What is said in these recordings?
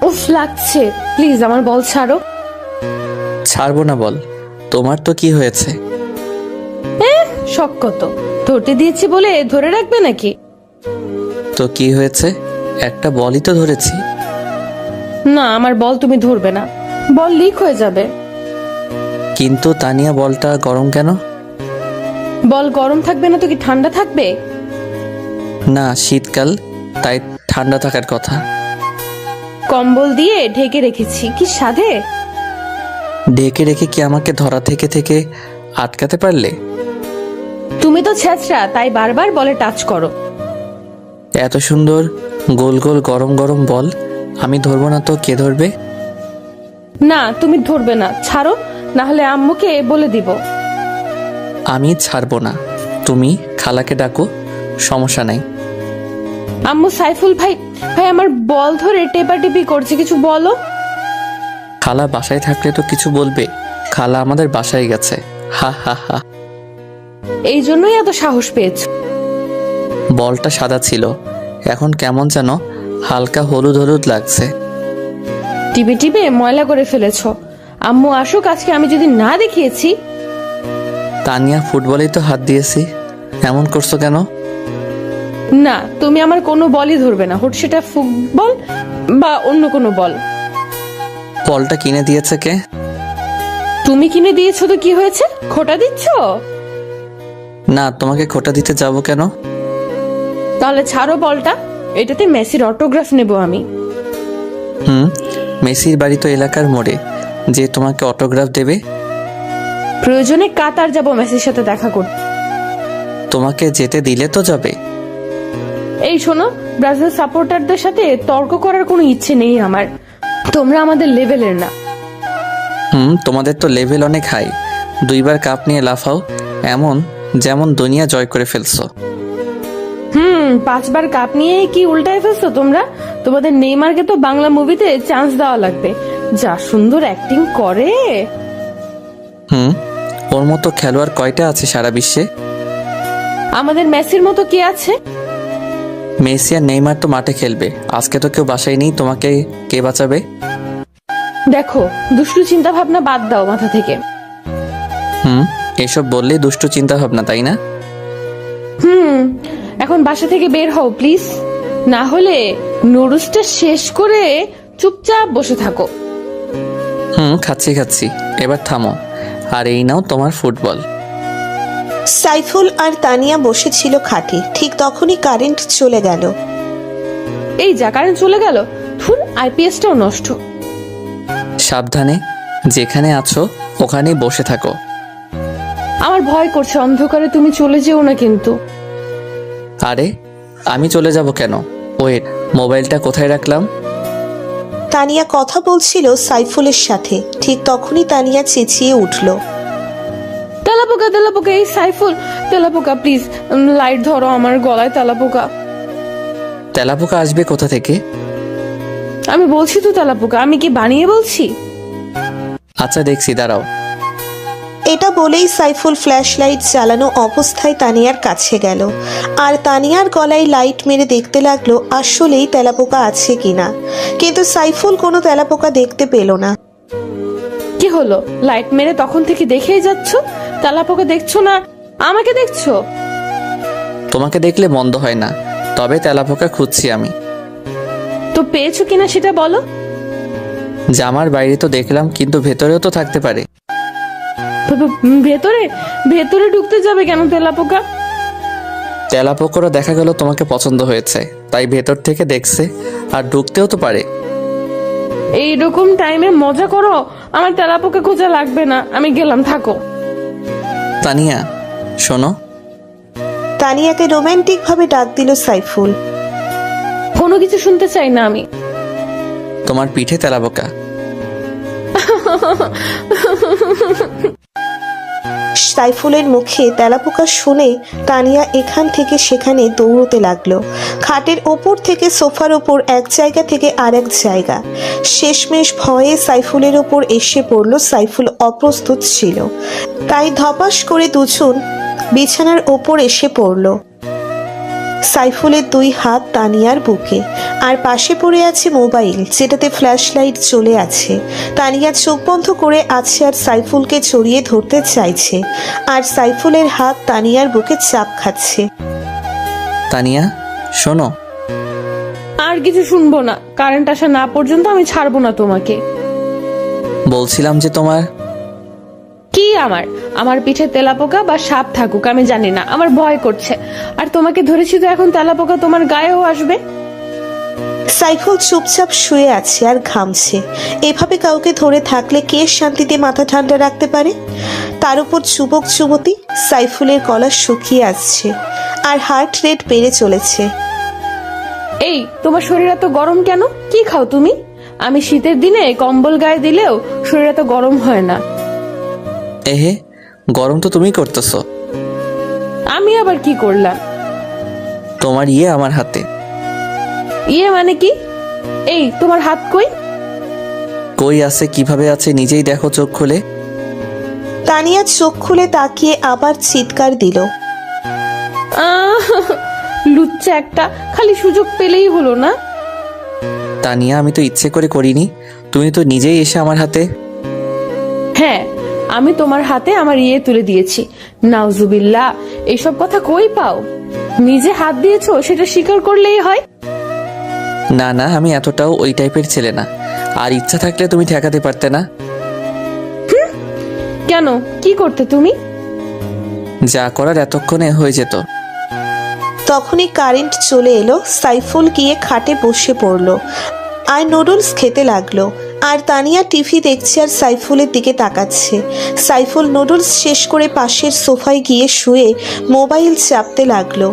উফ লাগছে, প্লিজ আমার বল ছাড়ো। ছাড়বো না বল, তোমার তো কি হয়েছে? শখ কত, ধরতে দিয়েছি বলে ধরে রাখবে নাকি? তো কি হয়েছে? একটা বলই তো ধরেছি। না, আমার বল তুমি ধরবে না, বল লিক হয়ে যাবে। কিন্তু তানিয়া, বলটা গরম কেন? বল গরম থাকবে না তো কি ঠান্ডা থাকবে? না, শীতকাল, তাই ঠান্ডা থাকার কথা। কম্বল দিয়ে ঢেকে রেখেছি, কি সাধে? ঢেকে রেখে কি আমাকে ধরা থেকে থেকে আটকাতে পারলে? তুমি তো ছেঁচড়া, তাই বারবার বলে টাচ করো। এত সুন্দর গোল গোল গরম গরম বল আমি ধরবো না তো কে ধরবে? না, তুমি ধরবে না, ছাড়ো, না হলে আম্মুকে বলে দিব। আমি ছাড়বো না, তুমি খালাকে ডাকো, সমস্যা নাই। আম্মু, সাইফুল ভাই ভাই আমার বল ধরে টেপাটেপি করছে, কিছু বলো। খালা বাসায় থাকলে তো কিছু বলবে, খালা আমাদের বাসায় গেছে। হা হা হা। এই জন্যই এত সাহস পেয়েছ। বলটা সাদা ছিল, এখন কেমন যেন হালকা হলুদ হলুদ লাগছে। টিপে টিপে ময়লা করে ফেলেছ। আম্মু আসুক আজকে, আমি যদি না দেখিয়েছি। তানিয়া, ফুটবলেই তো হাত দিয়েছি, এমন করছো কেন? না, তুমি আমার কোনো বলই ধরবে না, হোক সেটা ফুটবল বা অন্য কোনো বল। বলটা কিনে দিয়েছে কে? তুমি কিনে দিয়েছো তো কি হয়েছে, খোটা দিচ্ছ? না, তোমাকে খোটা দিতে যাব কেন? তাহলে ছাড়ো বলটা, এটাতে মেসির অটোগ্রাফ নেব আমি। মেসির বাড়ি তো এলাকার মোড়ে, যে তোমাকে অটোগ্রাফ দেবে? প্রয়োজনে কাতার যাব মেসির সাথে দেখা করতে। তোমাকে যেতে দিলে তো যাবে। এই শোনো, ব্রাজিল সাপোর্টারদের সাথে তর্ক করার কোনো ইচ্ছে নেই আমার, তোমরা আমাদের লেভেলের না। তোমাদের তো লেভেল অনেক হাই, দুইবার কাপ নিয়ে লাফাও, এমন যেমন দুনিয়া জয় করে ফেলছো। 5বার কাপ নিয়ে কি উল্টায় ফেলছো তোমরা? তোমাদের নেইমারকে তো বাংলা মুভিতে চান্স দেওয়া লাগবে, যা সুন্দর অ্যাক্টিং করে। ওর মতো খেলোয়াড় কয়টা আছে সারা বিশ্বে? আমাদের মেসির মতো কে আছে? মেসি আর নেইমার তো মাঠে খেলবে, আজকে তো কেউ বাসায় নেই, তোমাকে কে বাঁচাবে? দেখো, দুষ্টু চিন্তা ভাবনা বাদ দাও মাথা থেকে। এসব বললেই দুষ্টু চিন্তা ভাবনা, তাই না? এখন বাসা থেকে বের হও প্লিজ, না হলে নুডলসটা শেষ করে চুপচাপ বসে থাকো। খাচ্ছি খাচ্ছি, এবার থামো, আর এই নাও তোমার ফুটবল। সাইফুল আর তানিয়া বসেছিল খাটে, ঠিক তখনই কারেন্ট চলে গেল। এই যা, কারেন্ট চলে গেল, ধুর, আইপিএসটাও নষ্ট। সাবধানে, যেখানে আছো ওখানেই বসে থাকো। আমার ভয় করছে, অন্ধকারে তুমি চলে যেও না কিন্তু। আরে আমি চলে যাব কেন? ওয়েট, মোবাইলটা কোথায় রাখলাম? তানিয়া কথা বলছিল সাইফুলের সাথে, ঠিক তখনই তানিয়া চেঁচিয়ে উঠল। তেলাপোকা, তেলাপোকা, এই সাইফুল, তেলাপোকা প্লিজ লাইট ধরো, আমার গলায় তেলাপোকা। তেলাপোকা আসবে কোথা থেকে? আমি বলছি তো তেলাপোকা, আমি কি বানিয়ে বলছি? আচ্ছা দেখছি, দাঁড়াও। এটা বলেই সাইফুল ফ্ল্যাশ লাইট জ্বালানো অবস্থায় তানিয়ার কাছে গেল, আর তানিয়ার গলায় লাইট মেরে দেখতে লাগলো আসলেই তেলাপোকা আছে কিনা। কিন্তু সাইফুল কোনো তেলাপোকা দেখতে পেল না। কি হলো, লাইট মেরে তখন থেকে দেখেই যাচ্ছ, তেলাপোকা দেখছো না, আমাকে দেখছো? তোমাকে দেখলে মন্দ হয় না, তবে তেলাপোকা খুঁজছি আমি। তো পেয়েছো কিনা সেটা বলো। জামার বাইরে তো দেখলাম, কিন্তু ভেতরেও তো থাকতে পারে। ভেতরে ভেতরে ঢুকতে যাবে কেন তেলাপোকা? তেলাপোকারও দেখা গেল তোমাকে পছন্দ হয়েছে, তাই ভেতর থেকে দেখছে, আর ঢুকতেও তো পারে। এইরকম টাইমে মজা করো, আমার তেলাপোকা খোঁজা লাগবে না, আমি গেলাম, থাকো। তানিয়া শোনো। তানিয়াকে রোমান্টিক ভাবে ডাক দিল সাইফুল। কোনো কিছু শুনতে চাই না আমি। তোমার পিঠে তেলাপোকা। সাইফুলের মুখে তেলাপোকা শুনে তানিয়া এখান থেকে সেখানে দৌড়তে লাগলো, খাটের ওপর থেকে সোফার ওপর, এক জায়গা থেকে আর এক জায়গা। শেষমেশ ভয়ে সাইফুলের ওপর এসে পড়ল। সাইফুল অপ্রস্তুত ছিল, তাই ধপাস করে দুজন বিছানার ওপর এসে পড়ল। সাইফুলের দুই হাত তানিয়ার বুকে, আর পাশে পড়ে আছে মোবাইল যেটাতে ফ্ল্যাশ লাইট চলে আছে। তানিয়া চোখ বন্ধ করে আছে আর সাইফুলকে জড়িয়ে ধরতে চাইছে, আর সাইফুলের হাত তানিয়ার বুকে চাপ খাচ্ছে। তানিয়া শোনো। আর কিছু শুনবো না, কারেন্ট আসা না পর্যন্ত আমি ছাড়বো না তোমাকে। বলছিলাম যে তোমার কি আমার আমার পিঠে তেলাপোকা বা সাপ থাকুক আমি জানি না, আমার ভয় করছে। আর তোমাকে ধরেছি তো এখন তেলাপোকা তোমার গায়েও আসবে। সাইফুল চুপচাপ শুয়ে আছে আর ঘামছে। এভাবে কাউকে ধরে থাকলে কে শান্তিতে মাথা ঠান্ডা রাখতে পারে? তার উপর যুবক যুবতী। সাইফুলের গলা শুকিয়ে আসছে আর হার্ট রেট বেড়ে চলেছে। এই তোমার শরীর এত গরম কেন? কি খাও তুমি? আমি শীতের দিনে কম্বল গায়ে দিলেও শরীর এত গরম হয় না। এহে, গরম তো তুমি করতেছো। আমি আবার কি করলাম? তোমার আমার হাতে। ইয়ে মানে কি? এই তোমার হাত কই? কই আছে, কিভাবে আছে নিজেই দেখো চোখ খুলে। তানিয়া চোখ খুলে তাকিয়ে আবার চিৎকার দিল। আহ, লুচ্চা একটা, খালি সুযোগ পেলেই হলো না। তানিয়া আমি তো ইচ্ছে করে করিনি, তুমি তো নিজেই এসে আমার হাতে। হ্যাঁ, আমি তোমার হাতে আমার তুলে দিয়েছি। নাউজুবিল্লাহ, এইসব কথা কই পাও? নিজে হাত দিয়েছো সেটা স্বীকার করলেই হয়। না না, আমি এতটাও ওই টাইপের ছেলে না। আর ইচ্ছা থাকলে তুমি ঠেকাতে পারতে না। কেন, কি করতে তুমি? যা করার এতক্ষণে হয়ে যেত। তখনই কারেন্ট চলে এলো। সাইফুল গিয়ে খাটে বসে পড়লো আর নুডলস খেতে লাগলো। আর তানিয়া টিভি দেখছে আর সাইফুলের দিকে তাকাচ্ছে। সাইফুল নুডলস শেষ করে পাশের সোফায় গিয়ে শুয়ে মোবাইল চাপতে লাগলো।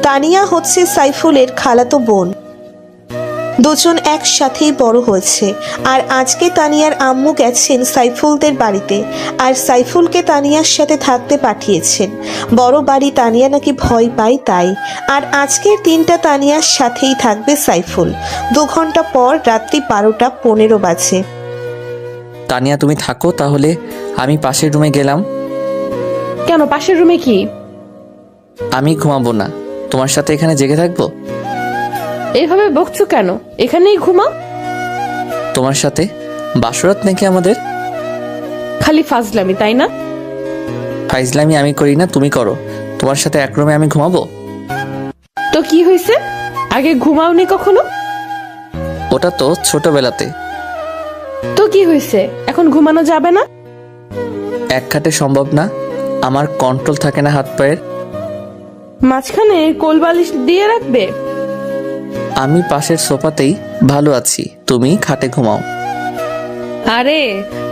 তানিয়া হচ্ছে সাইফুলের খালাতো বোন। দুজন একসাথেই বড় হয়েছে। আর আজকে তানিয়ার আম্মু গেছেন সাইফুলদের বাড়িতে, আর সাইফুলকে তানিয়ার সাথে থাকতে পাঠিয়েছেন। বড় বাড়ি তানিয়া নাকি ভয় পায় তাই। আর আজকের দিনটা তানিয়ার সাথেই থাকবে সাইফুল। 2 ঘন্টা পর রাত্রি 12:15 বাজে। তানিয়া তুমি থাকো তাহলে, আমি পাশের রুমে গেলাম। কেন, পাশের রুমে কি? আমি ঘুমাবো না, তোমার সাথে এখানে জেগে থাকবো। এভাবে বকছো কেন? এখানেই ঘুমাও। তোমার সাথে বাসরাত নাকি আমাদের? খালি ফাজলামি, তাই না? ফাইজলামি আমি করি না, তুমি করো। তোমার সাথে এক রুমে আমি ঘুমাবো? তো কি হয়েছে? আগে ঘুমাওনি কখনো? ওটা তো ছোটবেলাতে। তো কি হয়েছে, এখন ঘুমানো যাবে না? এক খাটে সম্ভব না, আমার কন্ট্রোল থাকে না হাত পায়ের। মাঝখানে কোলবালিশ দিয়ে রাখবে। আমি পাশের সোফাতেই ভালো আছি, তুমি খাটে ঘুমাও। আরে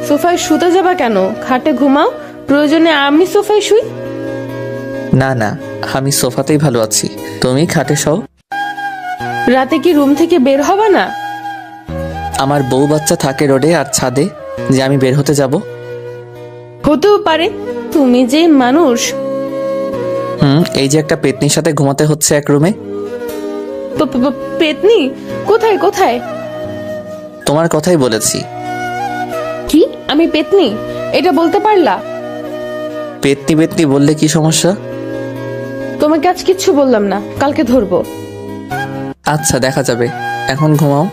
সোফায় শুতে যাবা কেন? খাটে ঘুমাও, প্রয়োজনে আমি সোফায় শুই। না না, আমি সোফাতেই ভালো আছি, তুমি খাটে শও। রাতে কি রুম থেকে বের হবা না? আমার বউ বাচ্চা থাকে রোডে আর ছাদে, যে আমি বের হতে যাব? হতেও পারে, তুমি যে মানুষ। এই যে একটা পেতনির সাথে ঘুমাতে হচ্ছে এক রুমে। পেতনি? কোথায় কোথায়? তোমার কথাই বলেছি। কি আমি পেতনি? এটা বলতে পারলা? পেতনি পেতনি বললে কি সমস্যা? তোমাকে আজ কিচ্ছু বললাম না, কালকে ধরবো। আচ্ছা দেখা যাবে, এখন ঘুমাও।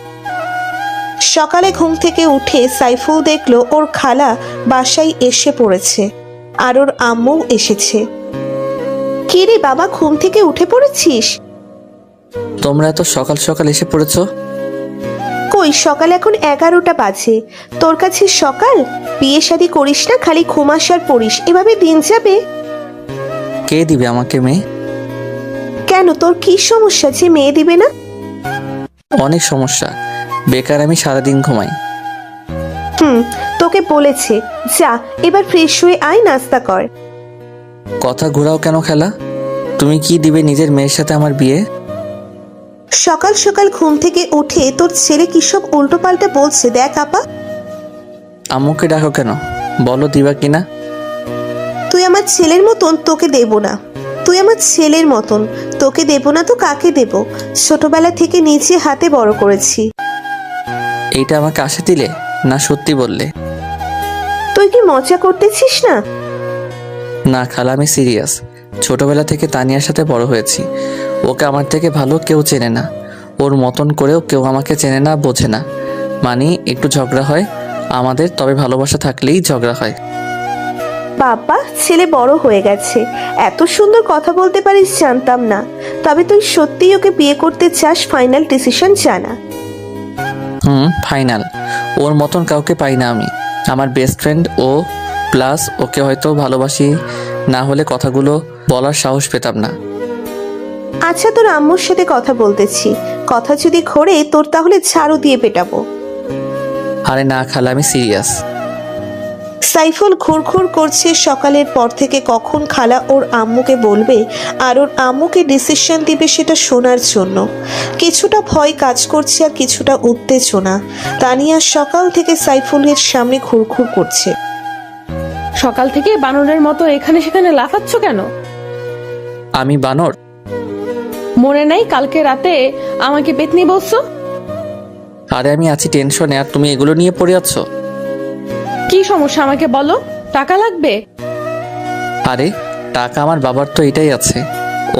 সকালে ঘুম থেকে উঠে সাইফুল দেখলো ওর খালা বাসায় এসে পড়েছে, আর ওর আম্মু এসেছে। কি রে বাবা, ঘুম থেকে উঠে পড়েছিস? তোমরা এত সকাল সকাল এসে পড়েছো? কই, সকাল এখন 11টা বাজে। তোর কাছে সকাল? বিয়ে শাদী করিস না, খালি ঘুমাস আর পড়িস, এভাবে দিন যাবে? কে দিবে আমাকে মেয়ে? কেন, তোর কি সমস্যা যে মেয়ে দিবে না? অনেক সমস্যা, বেকার আমি সারাদিন ঘুমাই। তোকে বলেছে, যা এবার ফ্রেশ হয়ে আয়, নাস্তা কর। কথা ঘোরাও কেন খেলা? তুমি কি দিবে নিজের মেয়ের সাথে আমার বিয়ে? সকাল সকাল ঘুম থেকে উঠে তোর ছেলে কি সব উল্টো পাল্টা বলছে দেখ আপা। আম্মুকে ডাকো কেন, বলো দিবা কিনা। তুই আমার ছেলের মতন, তোকে দেব না। তুই আমার ছেলের মতন, তোকে দেব না তো কাকে দেব? ছোটবেলা থেকে নিজে হাতে বড় করেছি। এইটা আমাকে আশা দিলে না সত্যি বললে? তুই কি মজা করতেছিস না? না খালা, আমি সিরিয়াস। ছোটবেলা থেকে তানিয়ার সাথে বড় হয়েছি, ওকে আমার থেকে ভালো কেউ চেনে না, ওর মতন করেও কেউ আমাকে চেনে না, বোঝে না। মানে একটু ঝগড়া হয় আমাদের, তবে ভালোবাসা থাকলেই ঝগড়া হয়। বাবা, ছেলে বড় হয়ে গেছে, এত সুন্দর কথা বলতে পারিস জানতাম না। তবে তুই সত্যিই ওকে বিয়ে করতে চাস? ফাইনাল ডিসিশন জানা। ফাইনাল। ওর মতন কাউকে পাই না আমি। আমার বেস্ট ফ্রেন্ড ও, প্লাস ওকে হয়তো ভালোবাসি না হলে কথাগুলো বলার সাহস পেতাম না। আচ্ছা, তোর আম্মুর সাথে কথা বলতেছি, কথা যদি ঘোরে তোর তাহলে ঝাড়ু দিয়ে পেটাবো। আরে না খালা, আমি সিরিয়াস। সাইফুল ঘুরঘুর করছে সকালের পর থেকে কখন খালা ওর আম্মুকে বলবে আর ওর আম্মুকে ডিসিশন দিবে সেটা শোনার জন্য। কিছুটা ভয় কাজ করছে আর কিছুটা উত্তেজনা। তানিয়া সকাল থেকে সাইফুলের সামনে ঘুরঘুর করছে। সকাল থেকে বানরের মতো এখানে সেখানে লাফাচ্ছ কেন? আমি বানর? মনে নাই কালকে রাতে আমাকে পেতনি বলছো? আরে আমি আছি টেনশনে আর তুমি এগুলো নিয়ে পড়ে আছো। কি সমস্যা আমাকে বলো, টাকা লাগবে? আরে টাকা আমার বাবার তো এটাই আছে,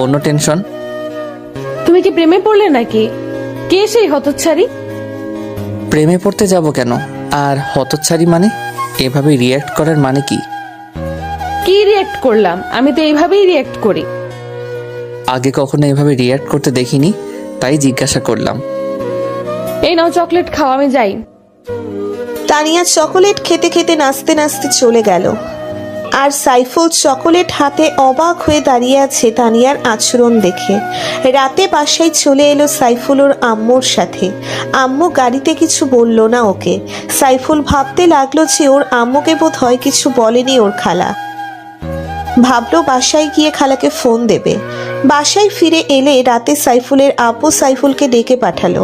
অন্য টেনশন? তুমি কি প্রেমে পড়লে নাকি? কে সেই হতচ্ছাড়ি? প্রেমে পড়তে যাব কেন? আর হতচ্ছাড়ি মানে? এভাবে রিয়্যাক্ট করার মানে কি? কি রিয়েক্ট করলাম? আমি তো এইভাবেই রিয়েক্ট করি। আগে কখনো এভাবে রিয়্যাক্ট করতে দেখিনি, তাই জিজ্ঞাসা করলাম। এই নাও চকলেট খাও, আমি যাই। তানিয়া চকোলেট খেতে খেতে নাচতে নাচতে চলে গেল। আর সাইফুল চকোলেট হাতে অবাক হয়ে দাঁড়িয়ে আছে তানিয়ার আচরণ দেখে। রাতে বাসায় চলে এলো সাইফুল ওর আম্মুর সাথে। আম্মু গাড়িতে কিছু বলল না ওকে। সাইফুল ভাবতে লাগলো যে ওর আম্মুকে বোধ হয় কিছু বলেনি ওর খালা। ভাবলো বাসায় গিয়ে খালাকে ফোন দেবে। বাসায় ফিরে এলে রাতে সাইফুলের আব্বু সাইফুলকে ডেকে পাঠালো।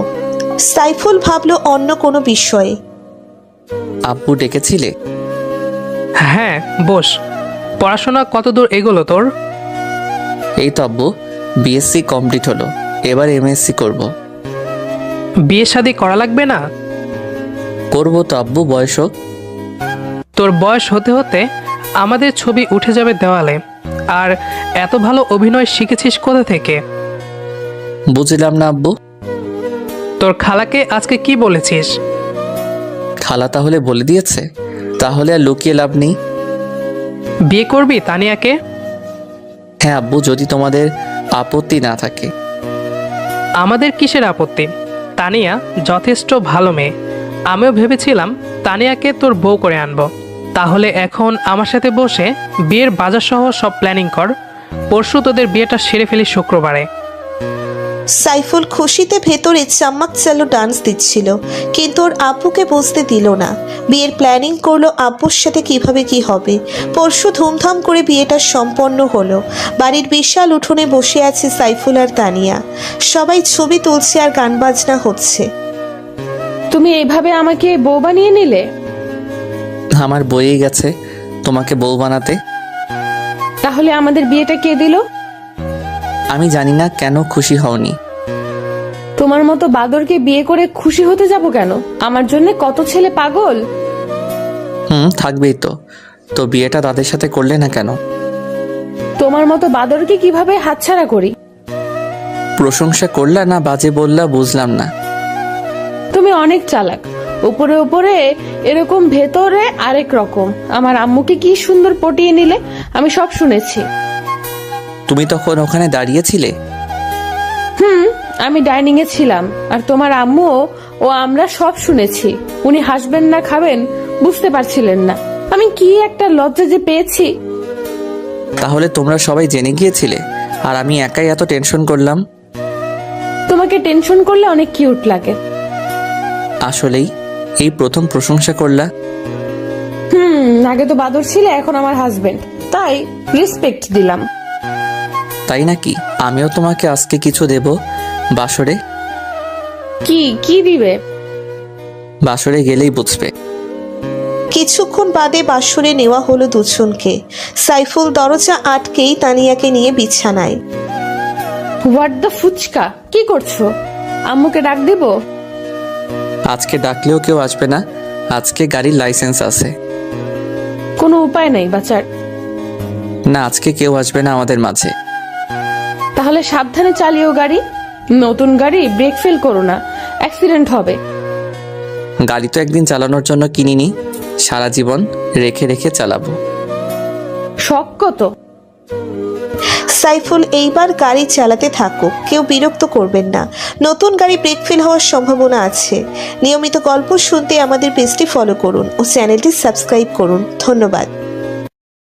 সাইফুল ভাবলো অন্য কোনো বিষয়ে। আব্বু ডেকেছিলে? হ্যাঁ, বস। পড়াশোনা কতদূর এগোলো তোর? এই তো আব্বু, বিএসসি কমপ্লিট হলো, এবার এমএসসি করব। বিয়ে শাদী করা লাগবে না? করবো তো আব্বু, বয়স হোক। তোর বয়স হতে হতে আমাদের ছবি উঠে যাবে দেওয়ালে। আর এত ভালো অভিনয় শিখেছিস কোথা থেকে? বুঝলাম না আব্বু। তোর খালাকে আজকে কি বলেছিস? খালা তাহলে বলে দিয়েছে? তাহলে আর লুকিয়ে লাভ নেই। বিয়ে করবি তানিয়াকে? হ্যাঁ আব্বু, যদি তোমাদের আপত্তি না থাকে। আমাদের কিসের আপত্তি? তানিয়া যথেষ্ট ভালো মেয়ে। আমিও ভেবেছিলাম তানিয়াকে তোর বউ করে আনবো। তাহলে এখন আমার সাথে বসে বিয়ের বাজার সহ সব প্ল্যানিং কর। পরশু তোদের বিয়েটা সেরে ফেলি শুক্রবারে। সাইফুল খুশিতে ভেতরে চাম্মাক চালু ডান্স দিচ্ছিল, কিন্তু ওর আব্বুকে বুঝতে দিল না। বিয়ের প্ল্যানিং করলো আব্বুর সাথে কিভাবে কি হবে। পরশু ধুমধাম করে বিয়েটা সম্পন্ন হলো। বাড়ির বিশাল উঠোনে বসে আছে সাইফুল আর তানিয়া। সবাই ছবি তুলছে আর গান বাজনা হচ্ছে। তুমি এইভাবে আমাকে বউ বানিয়ে নিলে? আমার বইয়ে গেছে তোমাকে বউ বানাতে। তাহলে আমাদের বিয়েটা কে দিল? আমি জানি না কেন খুশি হওনি। তোমার মতো বাদরকে বিয়ে করে খুশি হতে যাব কেন? আমার জন্য কত ছেলে পাগল। থাকবেই তো। তো বিয়েটা তাদের সাথে করলে না কেন? তোমার মতো বাদরকে কিভাবে হাতছাড়া করি? প্রশংসা করলা না বাজে বললা, বুঝলাম না। তুমি অনেক চালাক। উপরে উপরে এরকম, ভেতরে আরেক রকম। আমার আম্মুকে কি সুন্দর পটিয়ে নিলে, আমি সব শুনেছি। তুমি তখন ওখানে দাঁড়িয়েছিলে? আমি ডাইনিং এ ছিলাম, আর তোমার আম্মু ও আমরা সব শুনেছি। উনি হাসবেন না খাবেন বুঝতে পারছিলেন না। আমি কি একটা লজ্জা যে পেয়েছি। তাহলে তোমরা সবাই জেনে গিয়েছিলে আর আমি একাই এত টেনশন করলাম? তোমাকে টেনশন করলে অনেক কিউট লাগে। আসলেই এই প্রথম প্রশংসা করলা। আগে তো বাদর ছিলে, এখন আমার হাজবেন্ড, তাই রেসপেক্ট দিলাম। তাই নাকি? আমিও তোমাকে আজকে কিছু দেব বাসরে। কি কি দিবে? বাসরে গেলেই বুঝবে। কিছুক্ষণ বাদে বাসরে নেওয়া হলো দুজনকে। সাইফুল দরজা আটকেই তানিয়াকে নিয়ে বিছানায়। হোয়াট দ্য ফুচকা, কি করছো? আম্মুকে ডাক দিব? আজকে ডাকলেও কেউ আসবে না, আজকে গাড়ির লাইসেন্স আছে। কোনো উপায় নাই বাচার। না, আজকে কেউ আসবে না আমাদের মাঝে। তাহলে সাবধানে চালিও গাড়ি। নতুন গাড়ি ব্রেক ফেল করো না, অ্যাক্সিডেন্ট হবে। গাড়ি তো একদিন চালানোর জন্য কিনিনি, সারা জীবন রেখে রেখে চালাবো। শখ কত? সাইফুল এইবার গাড়ি চালাতে থাকুক, কেউ বিরক্ত করবেন না। নতুন গাড়ি ব্রেক ফেল হওয়ার সম্ভাবনা আছে। নিয়মিত গল্প শুনতে আমাদের পেজটি ফলো করুন ও চ্যানেলটি সাবস্ক্রাইব করুন। ধন্যবাদ।